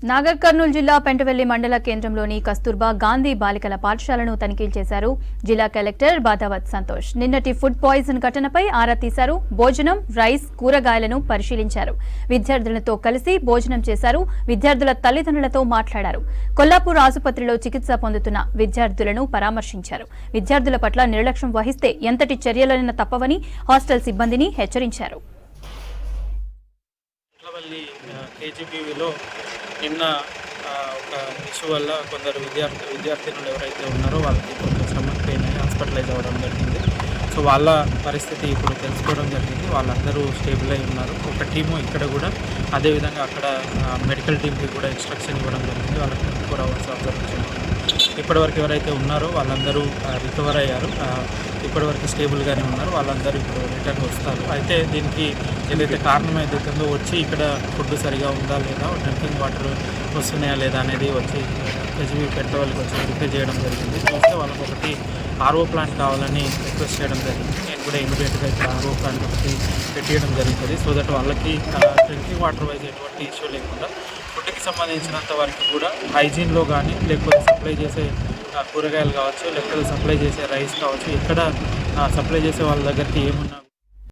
నాగర్ కర్నూలు జిల్లా పెంటవెల్లి మండల కేంద్రంలోని కస్తూర్బా గాంధీ బాలికల పాఠశాలను తనిఖీలు చేశారు జిల్లా కలెక్టర్ బాదావత్ సంతోష్. నిన్నటి ఫుడ్ పాయిజన్ ఘటనపై ఆరా తీశారు. భోజనం, రైస్, కూరగాయలను పరిశీలించారు. విద్యార్థులతో కలిసి భోజనం చేశారు. విద్యార్థుల తల్లిదండ్రులతో మాట్లాడారు. కొల్లాపూర్ ఆసుపత్రిలో చికిత్స పొందుతున్న విద్యార్థులను పరామర్శించారు. విద్యార్థుల పట్ల నిర్లక్ష్యం వహిస్తే ఎంతటి చర్యలైనా తప్పవని హాస్టల్ సిబ్బందిని హెచ్చరించారు. కేజీబీవీలో నిన్న ఒక ఇష్యూ వల్ల కొందరు విద్యార్థినులు ఎవరైతే ఉన్నారో వాళ్ళకి కొంచెం స్టమక్ పెయిన్ అయ్యి హాస్పిటలైజ్ అవ్వడం జరిగింది. సో వాళ్ళ పరిస్థితి ఇప్పుడు తెలుసుకోవడం జరిగింది. వాళ్ళందరూ స్టేబుల్ అయి ఉన్నారు. ఒక టీము ఇక్కడ కూడా అదేవిధంగా అక్కడ మెడికల్ టీంకి కూడా ఇన్స్ట్రక్షన్ ఇవ్వడం జరిగింది. వాళ్ళకి 24 hours అబ్జర్వేషన్. ఇప్పటివరకు ఎవరైతే ఉన్నారో వాళ్ళందరూ రికవర్ అయ్యారు. ఇప్పటివరకు స్టేబుల్గానే ఉన్నారు. వాళ్ళందరూ ఇప్పుడు రిటర్న్ వస్తారు. అయితే దీనికి ఏదైతే కారణం ఏదైతుందో వచ్చి ఇక్కడ ఫుడ్ సరిగా ఉందా లేదా, డ్రింకింగ్ వాటర్ వస్తున్నాయా లేదా అనేది వచ్చి కేజీబీ పెట్రోల్కి వచ్చి వెరిఫై చేయడం జరిగింది. చూస్తే వాళ్ళకి ఒకటి ఆర్ఓ ప్లాంట్ కావాలని రిక్వెస్ట్ చేయడం జరిగింది. నేను కూడా ఇమీడియట్గా ఇక్కడ ఆర్ఓ ప్లాంట్ ఒకటి పెట్టేయడం జరుగుతుంది. సో దట్ వాళ్ళకి డ్రింకింగ్ వాటర్ వైజ్ ఎటువంటి ఇష్యూ లేకుండా ఫుడ్కి సంబంధించినంత వరకు కూడా హైజీన్లో కానీ, లేకపోతే సప్లై చేసే కూరగాయలు కావచ్చు, లేకపోతే సప్లై చేసే రైస్ కావచ్చు, ఎక్కడ సప్లై చేసే వాళ్ళ దగ్గరికి ఏమున్నా